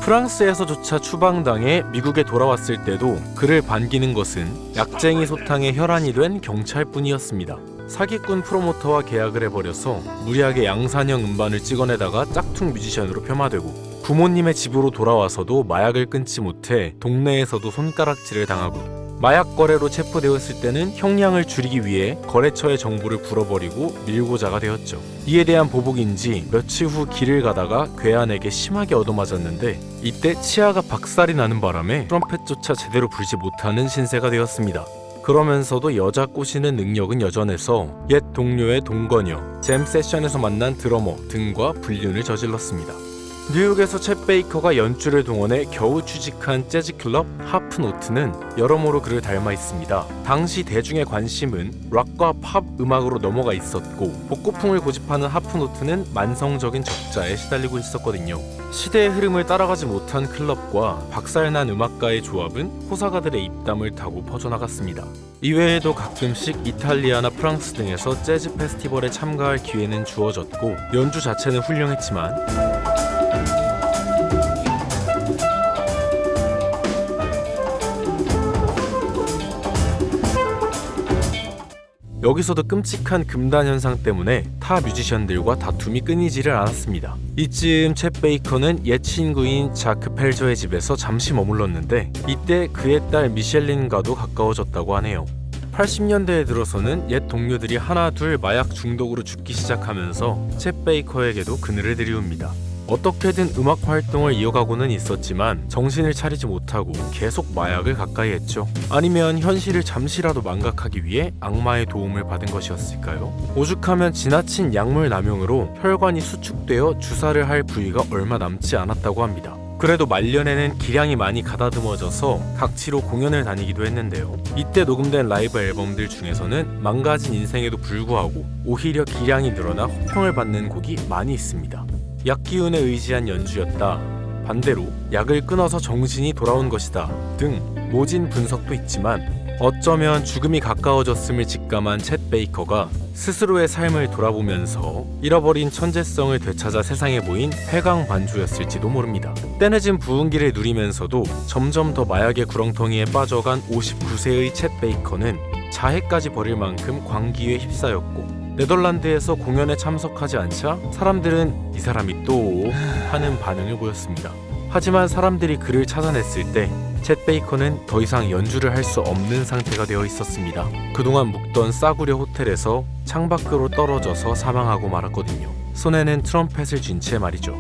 프랑스에서조차 추방당해 미국에 돌아왔을 때도 그를 반기는 것은 약쟁이 소탕의 혈안이 된 경찰뿐이었습니다. 사기꾼 프로모터와 계약을 해버려서 무리하게 양산형 음반을 찍어내다가 짝퉁 뮤지션으로 폄하되고, 부모님의 집으로 돌아와서도 마약을 끊지 못해 동네에서도 손가락질을 당하고, 마약 거래로 체포되었을 때는 형량을 줄이기 위해 거래처의 정보를 불어버리고 밀고자가 되었죠. 이에 대한 보복인지 며칠 후 길을 가다가 괴한에게 심하게 얻어맞았는데, 이때 치아가 박살이 나는 바람에 트럼펫조차 제대로 불지 못하는 신세가 되었습니다. 그러면서도 여자 꼬시는 능력은 여전해서 옛 동료의 동거녀, 잼 세션에서 만난 드러머 등과 불륜을 저질렀습니다. 뉴욕에서 챗 베이커가 연주를 동원해 겨우 취직한 재즈클럽 하프노트는 여러모로 그를 닮아 있습니다. 당시 대중의 관심은 락과 팝 음악으로 넘어가 있었고, 복고풍을 고집하는 하프노트는 만성적인 적자에 시달리고 있었거든요. 시대의 흐름을 따라가지 못한 클럽과 박살난 음악가의 조합은 호사가들의 입담을 타고 퍼져나갔습니다. 이외에도 가끔씩 이탈리아나 프랑스 등에서 재즈 페스티벌에 참가할 기회는 주어졌고, 연주 자체는 훌륭했지만 여기서도 끔찍한 금단 현상 때문에 타 뮤지션들과 다툼이 끊이지를 않았습니다. 이쯤 챗 베이커는 옛 친구인 자크 펠저의 집에서 잠시 머물렀는데, 이때 그의 딸 미셸린과도 가까워졌다고 하네요. 80년대에 들어서는 옛 동료들이 하나 둘 마약 중독으로 죽기 시작하면서 챗 베이커에게도 그늘을 들이웁니다. 어떻게든 음악 활동을 이어가고는 있었지만 정신을 차리지 못하고 계속 마약을 가까이 했죠. 아니면 현실을 잠시라도 망각하기 위해 악마의 도움을 받은 것이었을까요? 오죽하면 지나친 약물 남용으로 혈관이 수축되어 주사를 할 부위가 얼마 남지 않았다고 합니다. 그래도 말년에는 기량이 많이 가다듬어져서 각지로 공연을 다니기도 했는데요. 이때 녹음된 라이브 앨범들 중에서는 망가진 인생에도 불구하고 오히려 기량이 늘어나 호평을 받는 곡이 많이 있습니다. 약 기운에 의지한 연주였다, 반대로 약을 끊어서 정신이 돌아온 것이다 등 모진 분석도 있지만, 어쩌면 죽음이 가까워졌음을 직감한 챗 베이커가 스스로의 삶을 돌아보면서 잃어버린 천재성을 되찾아 세상에 보인 회광반주였을지도 모릅니다. 떼내진 부흥기를 누리면서도 점점 더 마약의 구렁텅이에 빠져간 59세의 챗 베이커는 자해까지 벌일 만큼 광기에 휩싸였고, 네덜란드에서 공연에 참석하지 않자 사람들은 이 사람이 또 하는 반응을 보였습니다. 하지만 사람들이 그를 찾아냈을 때 챗 베이커는 더 이상 연주를 할 수 없는 상태가 되어 있었습니다. 그동안 묵던 싸구려 호텔에서 창밖으로 떨어져서 사망하고 말았거든요. 손에는 트럼펫을 쥔 채 말이죠.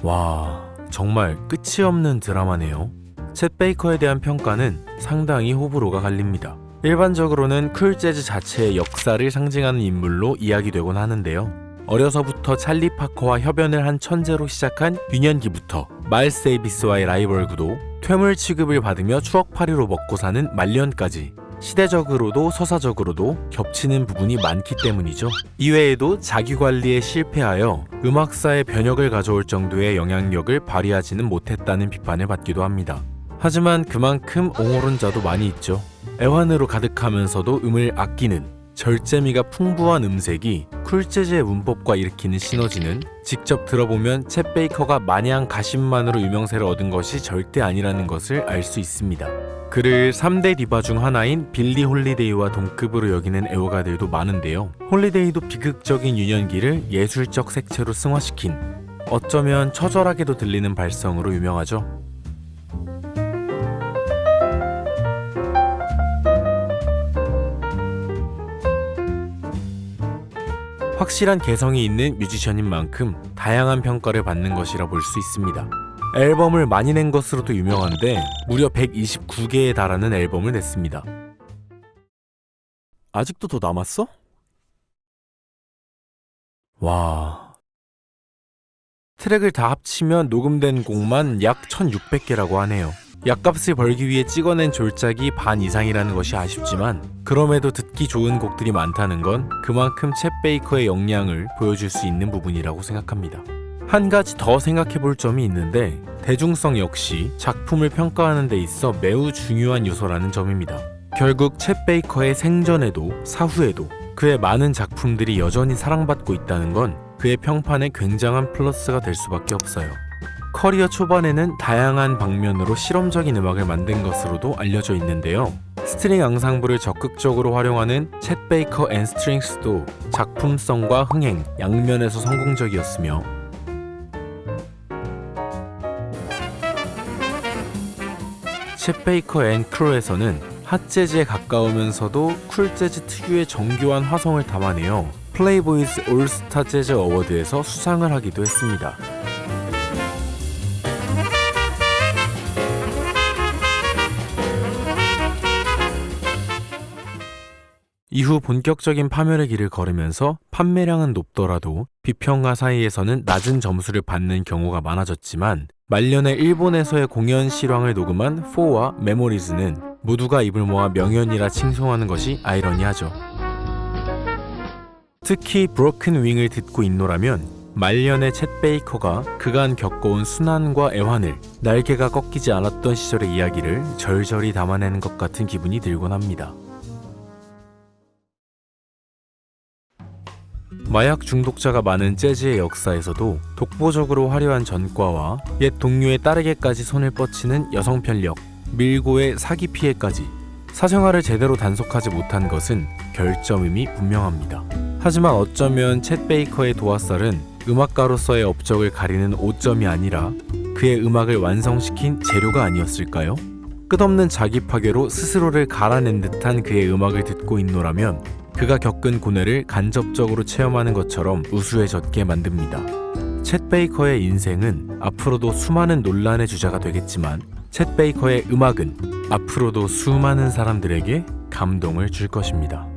와, 정말 끝이 없는 드라마네요. 챗 베이커에 대한 평가는 상당히 호불호가 갈립니다. 일반적으로는 쿨 재즈 자체의 역사를 상징하는 인물로 이야기되곤 하는데요. 어려서부터 찰리 파커와 협연을 한 천재로 시작한 유년기부터 마일스 데이비스와의 라이벌 구도, 퇴물 취급을 받으며 추억팔이로 먹고 사는 말년까지 시대적으로도 서사적으로도 겹치는 부분이 많기 때문이죠. 이외에도 자기관리에 실패하여 음악사에 변혁을 가져올 정도의 영향력을 발휘하지는 못했다는 비판을 받기도 합니다. 하지만 그만큼 옹호론자도 많이 있죠. 애환으로 가득하면서도 음을 아끼는 절제미가 풍부한 음색이 쿨재즈의 문법과 일으키는 시너지는 직접 들어보면 챗 베이커가 마냥 가심만으로 유명세를 얻은 것이 절대 아니라는 것을 알 수 있습니다. 그를 3대 디바 중 하나인 빌리 홀리데이와 동급으로 여기는 애호가들도 많은데요. 홀리데이도 비극적인 유년기를 예술적 색채로 승화시킨, 어쩌면 처절하게도 들리는 발성으로 유명하죠. 확실한 개성이 있는 뮤지션인 만큼 다양한 평가를 받는 것이라 볼 수 있습니다. 앨범을 많이 낸 것으로도 유명한데 무려 129개에 달하는 앨범을 냈습니다. 아직도 더 남았어? 와... 트랙을 다 합치면 녹음된 곡만 약 1600개라고 하네요. 약값을 벌기 위해 찍어낸 졸작이 반 이상이라는 것이 아쉽지만, 그럼에도 듣기 좋은 곡들이 많다는 건 그만큼 챗 베이커의 역량을 보여줄 수 있는 부분이라고 생각합니다. 한 가지 더 생각해 볼 점이 있는데, 대중성 역시 작품을 평가하는 데 있어 매우 중요한 요소라는 점입니다. 결국 챗 베이커의 생전에도 사후에도 그의 많은 작품들이 여전히 사랑받고 있다는 건 그의 평판에 굉장한 플러스가 될 수밖에 없어요. 커리어 초반에는 다양한 방면으로 실험적인 음악을 만든 것으로도 알려져 있는데요. 스트링 앙상블을 적극적으로 활용하는 챗 베이커 앤 스트링스도 작품성과 흥행, 양면에서 성공적이었으며 챗 베이커 앤 크루에서는 핫재즈에 가까우면서도 쿨재즈 특유의 정교한 화성을 담아내어 플레이보이즈 올스타 재즈 어워드에서 수상을 하기도 했습니다. 이후 본격적인 파멸의 길을 걸으면서 판매량은 높더라도 비평가 사이에서는 낮은 점수를 받는 경우가 많아졌지만 말년에 일본에서의 공연 실황을 녹음한 4와 메모리즈는 모두가 입을 모아 명연이라 칭송하는 것이 아이러니하죠. 특히 브로큰 윙을 듣고 있노라면 말년의 챗 베이커가 그간 겪어온 순환과 애환을 날개가 꺾이지 않았던 시절의 이야기를 절절히 담아내는 것 같은 기분이 들곤 합니다. 마약 중독자가 많은 재즈의 역사에서도 독보적으로 화려한 전과와 옛 동료의 딸에게까지 손을 뻗치는 여성 편력, 밀고의 사기 피해까지 사생활을 제대로 단속하지 못한 것은 결점임이 분명합니다. 하지만 어쩌면 챗 베이커의 도화살은 음악가로서의 업적을 가리는 오점이 아니라 그의 음악을 완성시킨 재료가 아니었을까요? 끝없는 자기 파괴로 스스로를 갈아낸 듯한 그의 음악을 듣고 있노라면 그가 겪은 고뇌를 간접적으로 체험하는 것처럼 우수해졌게 만듭니다. 챗 베이커의 인생은 앞으로도 수많은 논란의 주제가 되겠지만 챗 베이커의 음악은 앞으로도 수많은 사람들에게 감동을 줄 것입니다.